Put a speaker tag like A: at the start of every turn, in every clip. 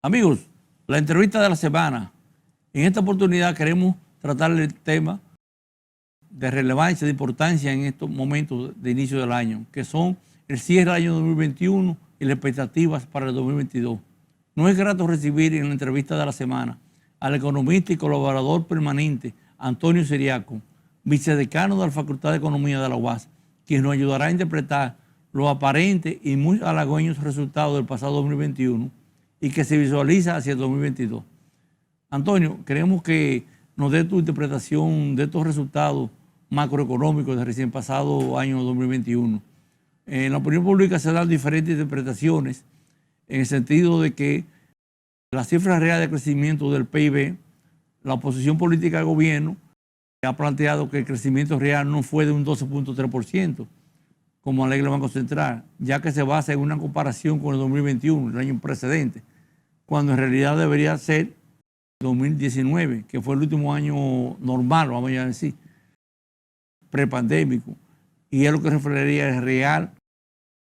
A: Amigos, la entrevista de la semana. En esta oportunidad queremos tratar el tema de relevancia, de importancia en estos momentos de inicio del año, que son el cierre del año 2021 y las expectativas para el 2022. No es grato recibir en la entrevista de la semana al economista y colaborador permanente Antonio Ciriaco, vicedecano de la Facultad de Economía de la UAS, quien nos ayudará a interpretar los aparentes y muy halagüeños resultados del pasado 2021 y que se visualiza hacia el 2022. Antonio, queremos que nos dé tu interpretación de estos resultados macroeconómicos del recién pasado año 2021. En la opinión pública se dan diferentes interpretaciones en el sentido de que las cifras reales de crecimiento del PIB, la oposición política del gobierno ha planteado que el crecimiento real no fue de un 12.3%, como alega el Banco Central, ya que se basa en una comparación con el 2021, el año precedente, cuando en realidad debería ser 2019, que fue el último año normal, vamos a decir, prepandémico, y es lo que reflejaría el real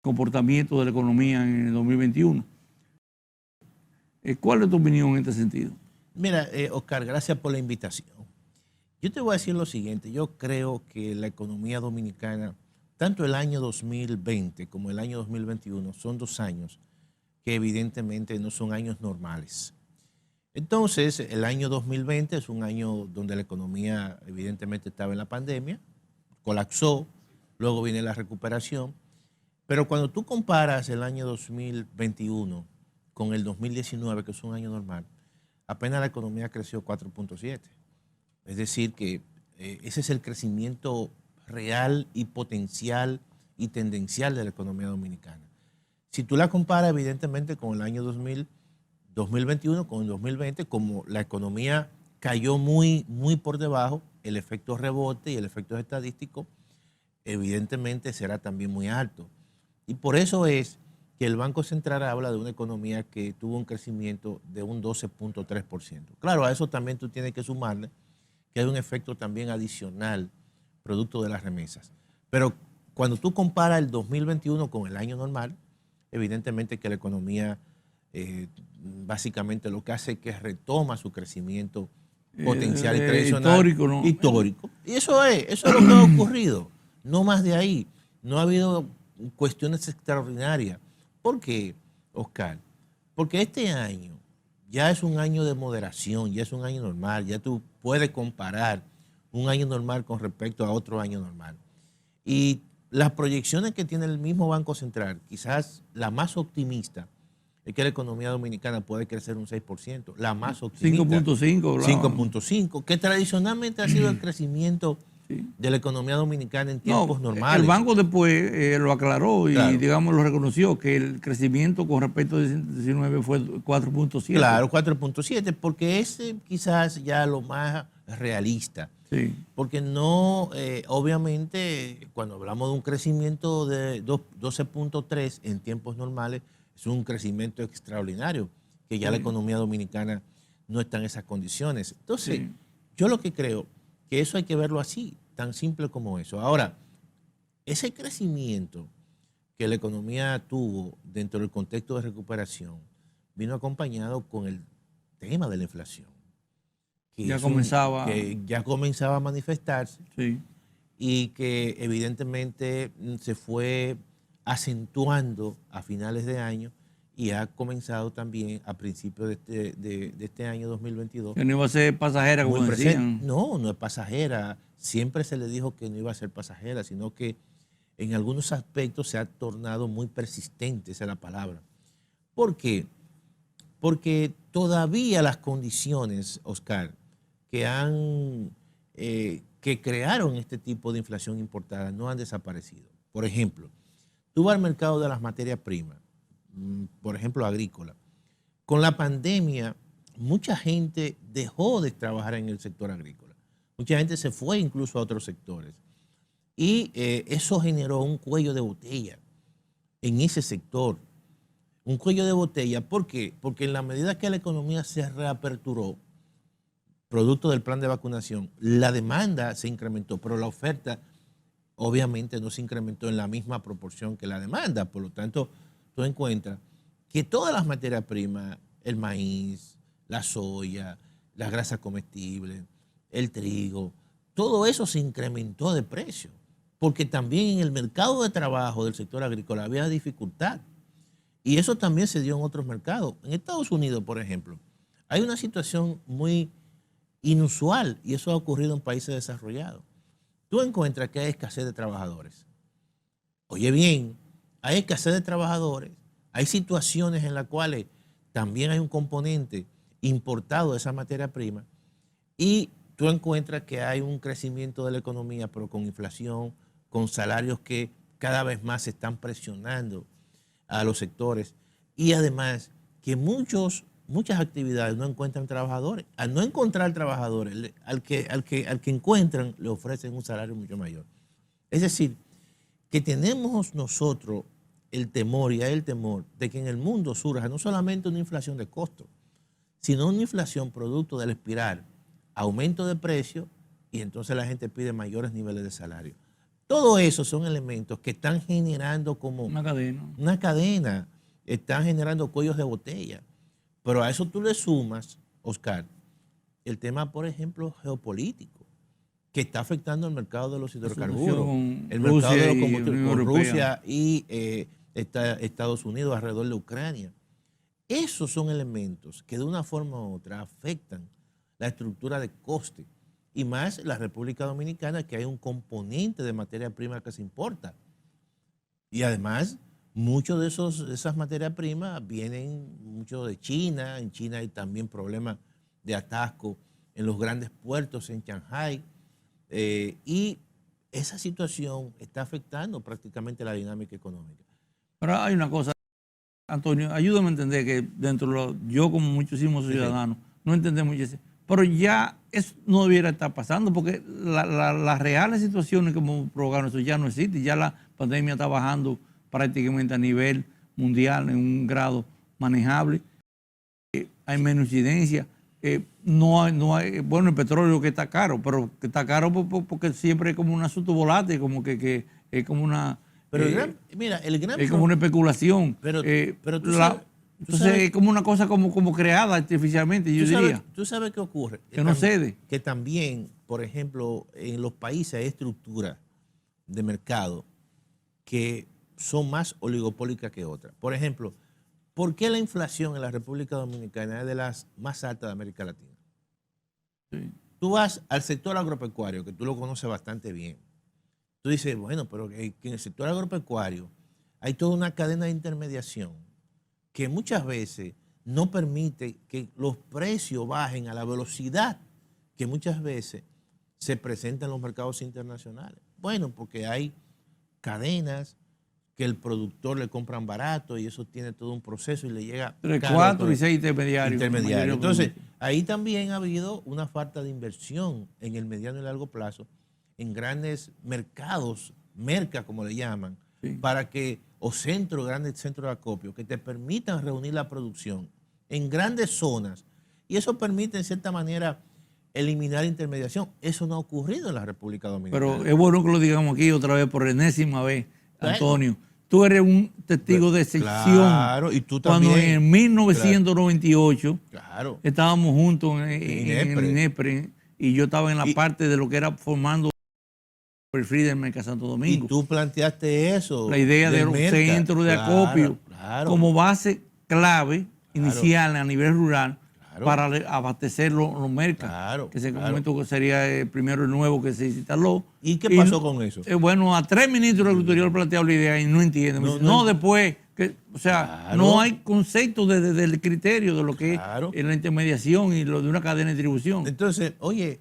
A: comportamiento de la economía en el 2021. ¿Cuál es tu opinión en este sentido?
B: Mira, Oscar, gracias por la invitación. Yo te voy a decir lo siguiente, yo creo que la economía dominicana, tanto el año 2020 como el año 2021, son 2 años que evidentemente no son años normales. Entonces, el año 2020 es un año donde la economía evidentemente estaba en la pandemia, colapsó, luego viene la recuperación, pero cuando tú comparas el año 2021 con el 2019, que es un año normal, apenas la economía creció 4.7. Es decir, que ese es el crecimiento real y potencial y tendencial de la economía dominicana. Si tú la comparas evidentemente con el año 2021, con el 2020, como la economía cayó muy por debajo, el efecto rebote y el efecto estadístico evidentemente será también muy alto. Y por eso es que el Banco Central habla de una economía que tuvo un crecimiento de un 12.3%. Claro, a eso también tú tienes que sumarle que hay un efecto también adicional producto de las remesas. Pero cuando tú comparas el 2021 con el año normal, evidentemente que la economía básicamente lo que hace es que retoma su crecimiento potencial y tradicional.
A: Histórico, ¿no?
B: Histórico. Y eso es lo que ha ocurrido. No más de ahí. No ha habido cuestiones extraordinarias. ¿Por qué, Oscar? Porque este año ya es un año de moderación, ya es un año normal, ya tú puedes comparar un año normal con respecto a otro año normal. Y las proyecciones que tiene el mismo Banco Central, quizás la más optimista, es que la economía dominicana puede crecer un 6%, la más optimista.
A: 5.5,
B: 5.5, que tradicionalmente ha sido el crecimiento de la economía dominicana en tiempos normales.
A: El banco después lo aclaró y,
B: claro,
A: digamos, lo reconoció, que el crecimiento con respecto a 2019 fue 4.7.
B: Claro, 4.7, porque ese quizás ya lo más realista.
A: Sí.
B: Porque no, obviamente, cuando hablamos de un crecimiento de 12.3 en tiempos normales, es un crecimiento extraordinario, que ya la economía dominicana no está en esas condiciones. Entonces, yo lo que creo que eso hay que verlo así, tan simple como eso. Ahora, ese crecimiento que la economía tuvo dentro del contexto de recuperación vino acompañado con el tema de la inflación. Que ya comenzaba a manifestarse, y que evidentemente se fue acentuando a finales de año y ha comenzado también a principios de este año 2022.
A: Que no iba a ser pasajera, como decían.
B: No, no es pasajera. Siempre se le dijo que no iba a ser pasajera, sino que en algunos aspectos se ha tornado muy persistente, esa es la palabra. ¿Por qué? Porque todavía las condiciones, Oscar, que crearon este tipo de inflación importada no han desaparecido. Por ejemplo, tú vas al mercado de las materias primas, por ejemplo, agrícola. Con la pandemia, mucha gente dejó de trabajar en el sector agrícola. Mucha gente se fue incluso a otros sectores. Y eso generó un cuello de botella en ese sector. Un cuello de botella, ¿por qué? Porque en la medida que la economía se reaperturó, producto del plan de vacunación, la demanda se incrementó, pero la oferta obviamente no se incrementó en la misma proporción que la demanda. Por lo tanto, tú encuentras que todas las materias primas el maíz, la soya, las grasas comestibles, el trigo, todo eso se incrementó de precio, porque también en el mercado de trabajo del sector agrícola había dificultad. Y eso también se dio en otros mercados. En Estados Unidos, por ejemplo, hay una situación muy inusual y eso ha ocurrido en países desarrollados. Tú encuentras que hay escasez de trabajadores. Oye bien, hay escasez de trabajadores, hay situaciones en las cuales también hay un componente importado de esa materia prima y tú encuentras que hay un crecimiento de la economía, pero con inflación, con salarios que cada vez más se están presionando a los sectores y además que muchas actividades no encuentran trabajadores. Al no encontrar trabajadores, al que encuentran le ofrecen un salario mucho mayor. Es decir, que tenemos nosotros el temor y hay el temor de que en el mundo surja no solamente una inflación de costos, sino una inflación producto del espiral, aumento de precios y entonces la gente pide mayores niveles de salario. Todo eso son elementos que están generando como una cadena, están generando cuellos de botella. Pero a eso tú le sumas, Oscar, el tema, por ejemplo, geopolítico, que está afectando el mercado de los hidrocarburos, el mercado de los combustibles con Rusia y Estados Unidos alrededor de Ucrania. Esos son elementos que de una forma u otra afectan la estructura de coste. Y más la República Dominicana, que hay un componente de materia prima que se importa. Y además, muchos de esas materias primas vienen mucho de China. En China hay también problemas de atasco en los grandes puertos en Shanghái. Y esa situación está afectando prácticamente la dinámica económica.
A: Pero hay una cosa, Antonio, ayúdame a entender que yo como muchísimos ciudadanos no entendemos eso. Pero ya eso no debiera estar pasando porque las reales situaciones que hemos provocado eso ya no existen. Ya la pandemia está bajando prácticamente a nivel mundial en un grado manejable. Hay menos incidencia. No hay, bueno, el petróleo que está caro, pero que está caro porque siempre es como un asunto volátil, como que es como una...
B: Pero
A: es como una especulación.
B: Pero tú
A: entonces es como una cosa como creada artificialmente, yo diría.
B: ¿Tú sabes qué ocurre?
A: Que no cede.
B: Que también, por ejemplo, en los países hay estructuras de mercado que son más oligopólicas que otras. Por ejemplo, ¿por qué la inflación en la República Dominicana es de las más altas de América Latina? Sí. Tú vas al sector agropecuario, que tú lo conoces bastante bien. Tú dices, bueno, pero que en el sector agropecuario hay toda una cadena de intermediación que muchas veces no permite que los precios bajen a la velocidad que muchas veces se presenta en los mercados internacionales. Bueno, porque hay cadenas que el productor le compran barato y eso tiene todo un proceso y le llega...
A: 3, 4 y 6 intermediarios.
B: Entonces, ahí también ha habido una falta de inversión en el mediano y largo plazo en grandes mercados, mercas como le llaman, para que, grandes centros de acopio, que te permitan reunir la producción en grandes zonas y eso permite en cierta manera eliminar intermediación. Eso no ha ocurrido en la República Dominicana.
A: Pero es bueno que lo digamos aquí otra vez por enésima vez, Antonio. Tú eres un testigo de excepción.
B: Claro, y tú también.
A: Cuando en 1998
B: claro,
A: estábamos juntos en INEPRE y yo estaba en la parte de lo que era formando el Friedman Santo Domingo.
B: Y tú planteaste eso.
A: La idea de los centros de acopio como base clave inicial a nivel rural para abastecer los mercados. Que ese momento sería el primero el nuevo que se instaló.
B: ¿Y qué pasó con eso?
A: Bueno, a 3 ministros de Agricultura le planteado la idea y no entienden. No, después, no hay concepto del criterio de lo que es la intermediación y lo de una cadena de distribución.
B: Entonces, oye,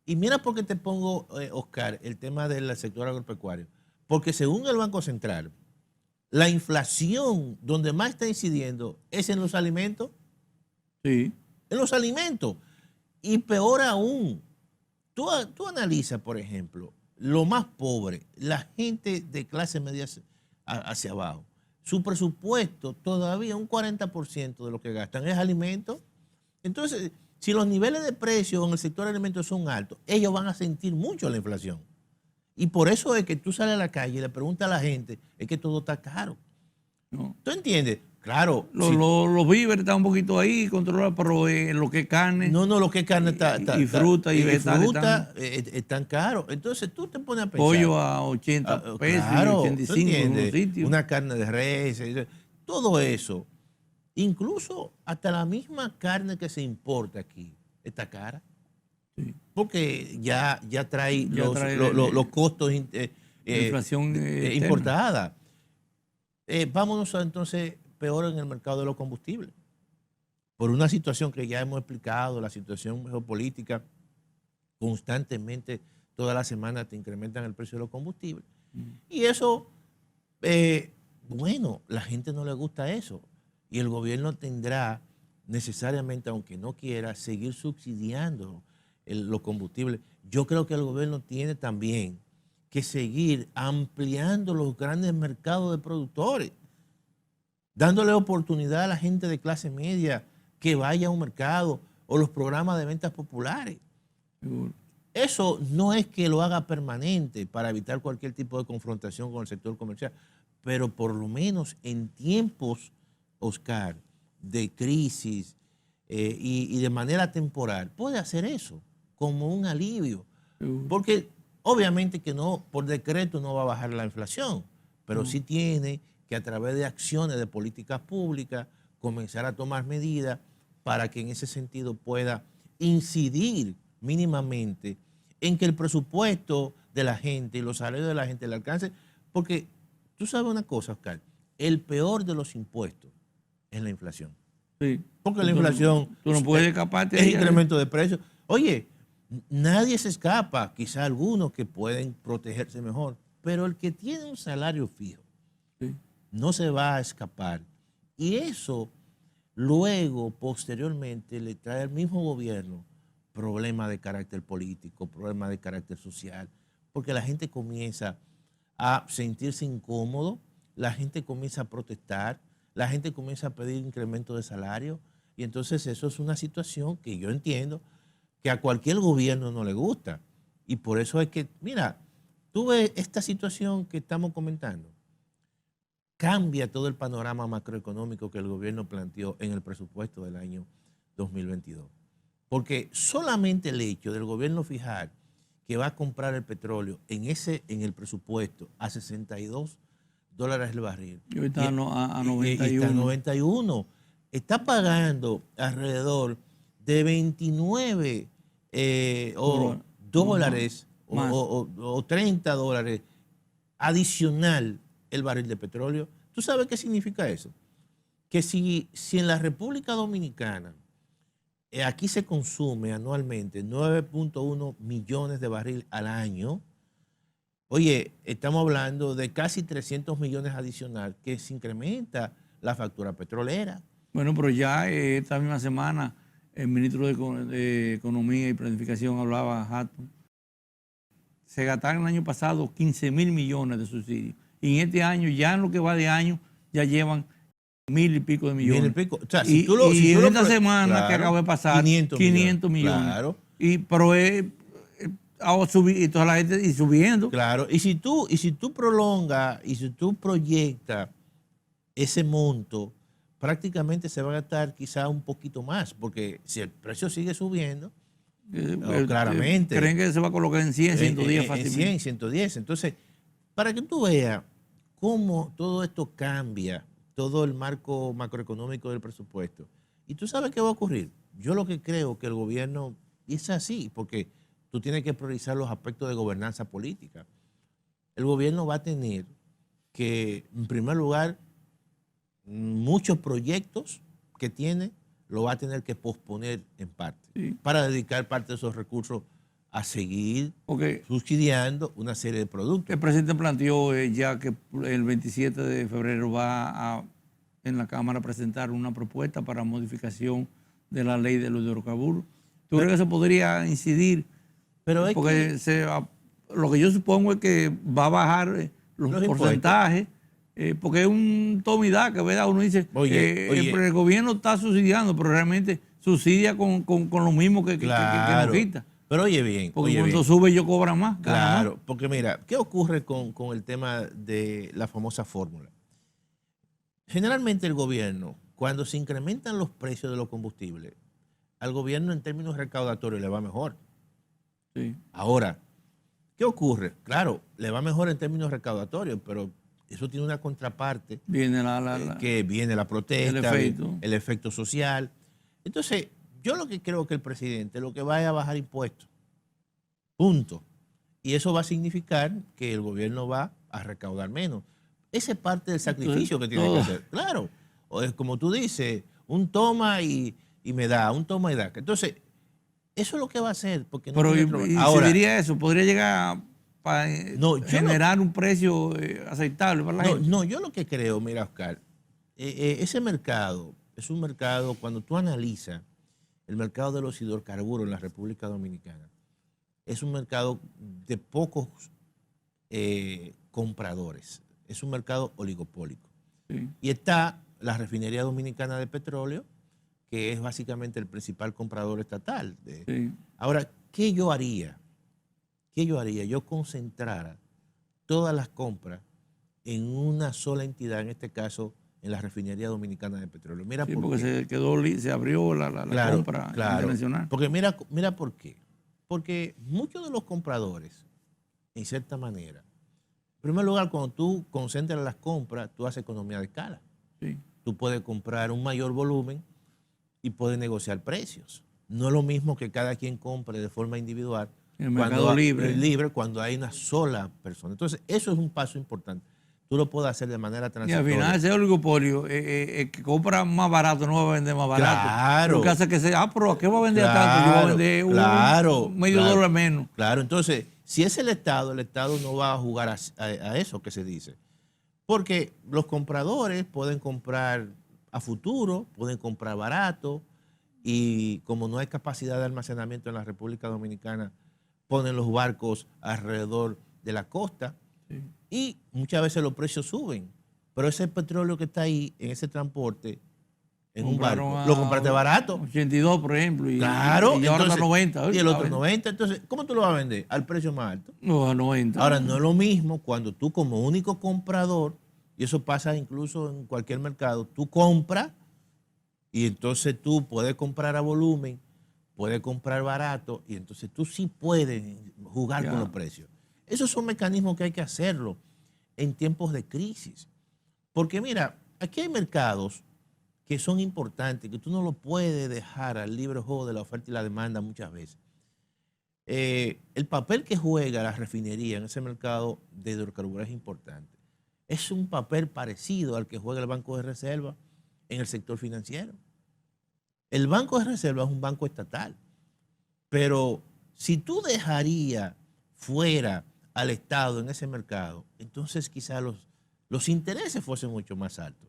B: y mira por qué te pongo, Oscar, el tema del sector agropecuario. Porque según el Banco Central, la inflación donde más está incidiendo es en los alimentos.
A: Sí.
B: En los alimentos. Y peor aún, tú analizas, por ejemplo, lo más pobre, la gente de clase media hacia abajo. Su presupuesto todavía un 40% de lo que gastan es alimentos. Entonces, si los niveles de precios en el sector de alimentos son altos, ellos van a sentir mucho la inflación. Y por eso es que tú sales a la calle y le preguntas a la gente, es que todo está caro. No. ¿Tú entiendes? Claro.
A: Los víveres están un poquito ahí controlados, pero lo que es carne.
B: No, lo que es carne
A: y fruta y vegetales
B: fruta están caros. Entonces tú te pones a pensar.
A: Pollo a 80 pesos,
B: Claro,
A: y 85 en unos sitios.
B: una carne de res, todo eso. Incluso hasta la misma carne que se importa aquí está cara.
A: Sí.
B: Porque ya trae
A: trae
B: los costos
A: inflación
B: importada. Vámonos entonces peor en el mercado de los combustibles. Por una situación que ya hemos explicado, la situación geopolítica, constantemente, toda la semana te incrementan el precio de los combustibles. Y eso, bueno, la gente no le gusta eso. Y el gobierno tendrá necesariamente, aunque no quiera, seguir subsidiando los combustibles. Yo creo que el gobierno tiene también que seguir ampliando los grandes mercados de productores, dándole oportunidad a la gente de clase media que vaya a un mercado o los programas de ventas populares.
A: Seguro.
B: Eso no es que lo haga permanente para evitar cualquier tipo de confrontación con el sector comercial, pero por lo menos en tiempos, Oscar, de crisis y de manera temporal, puede hacer eso como un alivio. Porque obviamente que no, por decreto no va a bajar la inflación, pero sí tiene que a través de acciones de políticas públicas comenzar a tomar medidas para que en ese sentido pueda incidir mínimamente en que el presupuesto de la gente y los salarios de la gente le alcance. Porque tú sabes una cosa, Oscar, el peor de los impuestos es la inflación.
A: Sí.
B: Porque la inflación
A: tú no puedes escaparte de
B: es
A: ella.
B: incremento de precios. Oye, nadie se escapa, quizá algunos que pueden protegerse mejor, pero el que tiene un salario fijo no se va a escapar. Y eso luego, posteriormente, le trae al mismo gobierno problemas de carácter político, problemas de carácter social, porque la gente comienza a sentirse incómodo, la gente comienza a protestar, la gente comienza a pedir incremento de salario, y entonces eso es una situación que yo entiendo que a cualquier gobierno no le gusta. Y por eso es que, mira, tú ves esta situación que estamos comentando, cambia todo el panorama macroeconómico que el gobierno planteó en el presupuesto del año 2022. Porque solamente el hecho del gobierno fijar que va a comprar el petróleo en el presupuesto a $62 el barril.
A: Y hoy está a 91.
B: Y está a 91. Está pagando alrededor de 29 dólares o $30 adicional el barril de petróleo. ¿Tú sabes qué significa eso? Que si en la República Dominicana aquí se consume anualmente 9.1 millones de barriles al año, oye, estamos hablando de casi 300 millones adicional que se incrementa la factura petrolera.
A: Bueno, pero ya esta misma semana el ministro de Economía y Planificación hablaba, Hatton, se gastaron el año pasado 15.000 millones de subsidios. Y en este año, ya en lo que va de año, ya llevan 1.000 y pico de millones.
B: 1.000 y pico. O sea,
A: y en esta semana que acaba de pasar, 500 millones.
B: Claro.
A: Pero y toda la gente y subiendo.
B: Claro. Y si tú prolongas y si tú proyectas ese monto, prácticamente se va a gastar quizá un poquito más, porque si el precio sigue subiendo, claramente.
A: ¿Creen que se va a colocar en 100, 110 fácilmente?
B: En 100, 110. Entonces, para que tú veas cómo todo esto cambia, todo el marco macroeconómico del presupuesto. Y tú sabes qué va a ocurrir. Yo lo que creo que el gobierno, y es así, porque tú tienes que priorizar los aspectos de gobernanza política. El gobierno va a tener que, en primer lugar, muchos proyectos que tiene, lo va a tener que posponer en parte, para dedicar parte de esos recursos a seguir subsidiando una serie de productos.
A: El presidente planteó ya que el 27 de febrero va en la Cámara a presentar una propuesta para modificación de la ley de los hidrocarburos. ¿Tú crees que se podría incidir? Porque lo que yo supongo es que va a bajar los porcentajes, porque es un toma y daca, ¿verdad? Uno dice, el gobierno está subsidiando, pero realmente subsidia con lo mismo que nos quita.
B: Pero oye bien.
A: Porque cuando sube yo cobra más.
B: Claro,
A: más.
B: Porque mira, ¿qué ocurre con el tema de la famosa fórmula? Generalmente el gobierno, cuando se incrementan los precios de los combustibles, al gobierno en términos recaudatorios le va mejor.
A: Sí.
B: Ahora, ¿qué ocurre? Claro, le va mejor en términos recaudatorios, pero eso tiene una contraparte
A: Viene
B: que viene la protesta,
A: el
B: efecto social. Entonces, yo lo que creo que el presidente lo que va es a bajar impuestos. Punto. Y eso va a significar que el gobierno va a recaudar menos. Esa es parte del sacrificio que tiene que hacer. Claro. O es como tú dices, un toma y me da, un toma y da. Entonces, eso es lo que va a hacer. Porque no
A: pero
B: ahora,
A: se diría eso, podría llegar para generar un precio aceptable para la gente.
B: No, yo lo que creo, mira, Oscar, ese mercado es un mercado, cuando tú analizas el mercado de los hidrocarburos en la República Dominicana, es un mercado de pocos compradores. Es un mercado oligopólico.
A: Sí.
B: Y está la Refinería Dominicana de Petróleo, que es básicamente el principal comprador estatal.
A: Sí.
B: Ahora, ¿qué yo haría? ¿Qué yo haría? Yo concentrara todas las compras en una sola entidad, en este caso en la Refinería Dominicana de Petróleo. Mira
A: Sí,
B: por
A: porque
B: qué.
A: se abrió la compra internacional.
B: Porque mira por qué. Porque muchos de los compradores, en cierta manera, en primer lugar, cuando tú concentras las compras, tú haces economía de escala.
A: Sí.
B: Tú puedes comprar un mayor volumen y puedes negociar precios. No es lo mismo que cada quien compre de forma individual.
A: El mercado libre.
B: Cuando hay una sola persona. Entonces, eso es un paso importante. Tú lo puedes hacer de manera
A: Y
B: transitoria.
A: al final ese oligopolio, el que compra más barato no va a vender más barato.
B: Claro.
A: Lo que hace que sea, pero ¿a qué va a vender tanto? Yo voy a vender un medio dólar menos.
B: Claro, entonces, si es el Estado no va a jugar a eso que se dice. Porque los compradores pueden comprar a futuro, pueden comprar barato, y como no hay capacidad de almacenamiento en la República Dominicana, ponen los barcos alrededor de la costa. Sí. Y muchas veces los precios suben, pero ese petróleo que está ahí en ese transporte, en un barco, lo compraste barato.
A: 82, por ejemplo, y
B: claro,
A: y ahora está 90.
B: Y el otro 90, entonces, ¿cómo tú lo vas a vender? Al precio más alto.
A: No, a 90.
B: Ahora, no es lo mismo cuando tú como único comprador, y eso pasa incluso en cualquier mercado, tú compras y entonces tú puedes comprar a volumen, puedes comprar barato, y entonces tú sí puedes jugar con los precios. Esos son mecanismos que hay que hacerlo en tiempos de crisis. Porque mira, aquí hay mercados que son importantes, que tú no lo puedes dejar al libre juego de la oferta y la demanda muchas veces. El papel que juega la refinería en ese mercado de hidrocarburos es importante. Es un papel parecido al que juega el Banco de Reserva en el sector financiero. El Banco de Reserva es un banco estatal, pero si tú dejarías fuera al Estado en ese mercado, entonces quizás los intereses fuesen mucho más altos.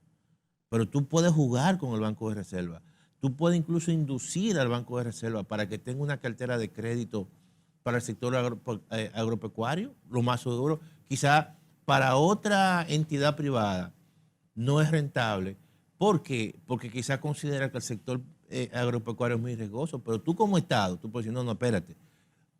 B: Pero tú puedes jugar con el Banco de Reserva. Tú puedes incluso inducir al Banco de Reserva para que tenga una cartera de crédito para el sector agropecuario, lo más seguro. Quizás para otra entidad privada no es rentable. ¿Por qué? Porque quizás considera que el sector agropecuario es muy riesgoso, pero tú como Estado, tú puedes decir, no, espérate,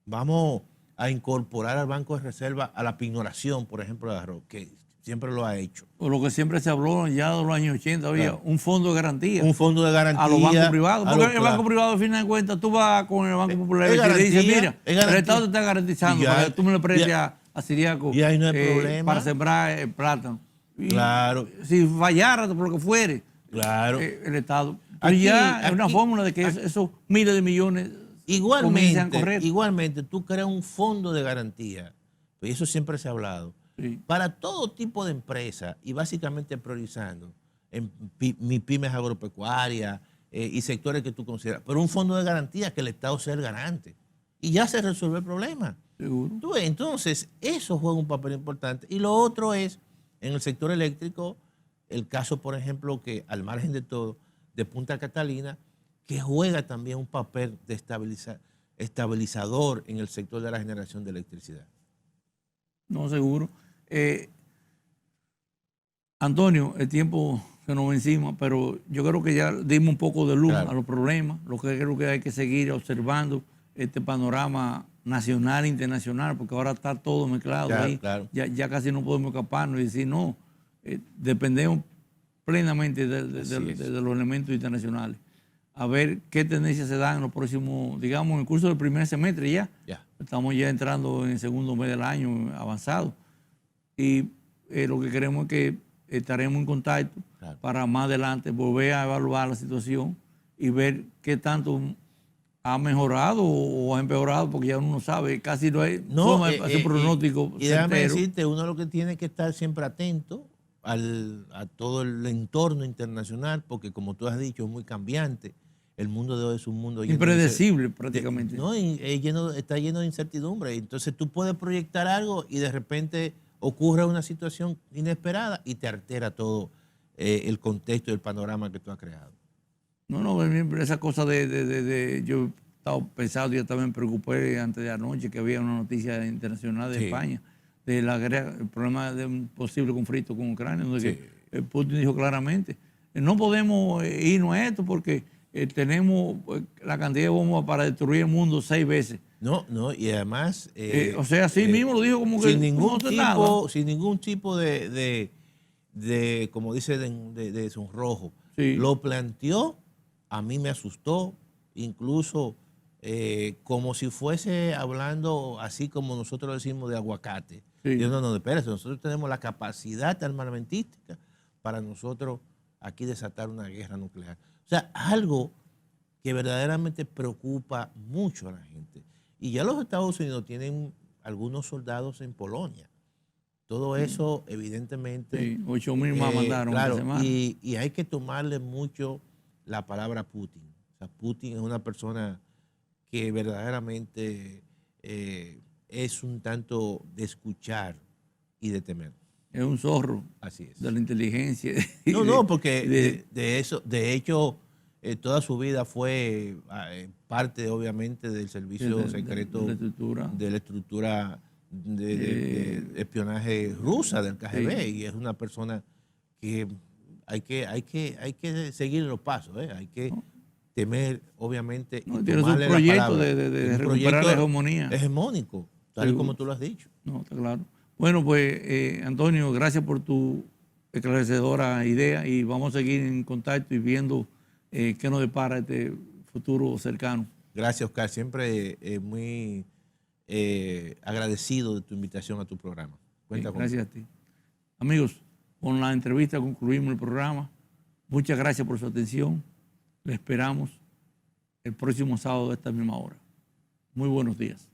B: vamos a incorporar al Banco de Reserva a la pignoración, por ejemplo, de arroz, que siempre lo ha hecho.
A: O lo que siempre se habló ya de los años 80, había un fondo de garantía.
B: Un fondo de garantía.
A: A los bancos privados. Porque el banco privado, al final de cuentas, tú vas con el Banco Popular y le dices, mira, el Estado te está garantizando para que tú me lo prestes a Siriaco
B: y ahí no hay problema.
A: para sembrar plátano. Y
B: claro.
A: Si fallara, por lo que fuere,
B: claro.
A: El Estado. Pero ya es una fórmula de que esos miles de millones comienzan a correr.
B: Igualmente, tú creas un fondo de garantía, y eso siempre se ha hablado, para todo tipo de empresas y básicamente priorizando en pymes agropecuarias y sectores que tú consideras, pero un fondo de garantía que el Estado sea el garante y ya se resuelve el problema.
A: Seguro.
B: Entonces, eso juega un papel importante. Y lo otro es, en el sector eléctrico, el caso, por ejemplo, que al margen de todo, de Punta Catalina, que juega también un papel de estabilizador en el sector de la generación de electricidad.
A: No, seguro. Antonio, el tiempo se nos va encima, pero yo creo que ya dimos un poco de luz a los problemas, lo que creo que hay que seguir observando este panorama nacional e internacional, porque ahora está todo mezclado ahí. Claro. Ya casi no podemos escaparnos y decir, no, dependemos plenamente
B: Así es.
A: de los elementos internacionales, a ver qué tendencias se dan en los próximos, digamos, en el curso del primer semestre ya.
B: Ya.
A: Estamos ya entrando en el segundo mes del año avanzado. Y lo que queremos es que estaremos en contacto
B: Claro.
A: para más adelante volver a evaluar la situación y ver qué tanto ha mejorado o ha empeorado, porque ya uno no sabe, casi no hay forma de hacer pronóstico
B: y déjame
A: certero.
B: decirte, uno lo que tiene que estar siempre atento a todo el entorno internacional, porque como tú has dicho, es muy cambiante. El mundo de hoy es un mundo lleno
A: Impredecible prácticamente.
B: no, está lleno de incertidumbre. Entonces tú puedes proyectar algo y de repente ocurre una situación inesperada y te altera todo el contexto y el panorama que tú has creado.
A: No, esa cosa yo he estado pensando, yo también me preocupé antes de anoche que había una noticia internacional de
B: Sí.
A: España, de la guerra, el problema de un posible conflicto con Ucrania, donde
B: Sí.
A: que Putin dijo claramente, no podemos irnos a esto porque tenemos la cantidad de bombas para destruir el mundo 6 veces.
B: No, y además...
A: O sea, así mismo lo dijo como que
B: sin ningún
A: no sé nada.
B: tipo de como dice, de sonrojo.
A: Sí.
B: Lo planteó, a mí me asustó, incluso como si fuese hablando así como nosotros decimos de aguacate.
A: Sí.
B: Yo no, espérate, nosotros tenemos la capacidad armamentística para nosotros aquí desatar una guerra nuclear. O sea, algo que verdaderamente preocupa mucho a la gente. Y ya los Estados Unidos tienen algunos soldados en Polonia. Todo eso, evidentemente...
A: Sí, 8,000 más mandaron
B: claro,
A: esta semana.
B: y hay que tomarle mucho la palabra Putin. O sea, Putin es una persona que verdaderamente es un tanto de escuchar y de temer.
A: Es un zorro.
B: Así es.
A: De la inteligencia.
B: No, porque de hecho, toda su vida fue parte, obviamente, del servicio secreto de la estructura de espionaje rusa del KGB, y es una persona que hay que seguir los pasos, hay que temer, obviamente, y
A: tiene su
B: tomarle la
A: proyecto
B: palabra.
A: de recuperar la hegemonía.
B: Hegemónico, tal y como tú lo has dicho.
A: No, está claro. Bueno, pues, Antonio, gracias por tu esclarecedora idea y vamos a seguir en contacto y viendo qué nos depara este futuro cercano.
B: Gracias, Oscar. Siempre muy agradecido de tu invitación a tu programa. Cuenta conmigo.
A: Gracias a ti. Amigos, con la entrevista concluimos el programa. Muchas gracias por su atención. Le esperamos el próximo sábado a esta misma hora. Muy buenos días.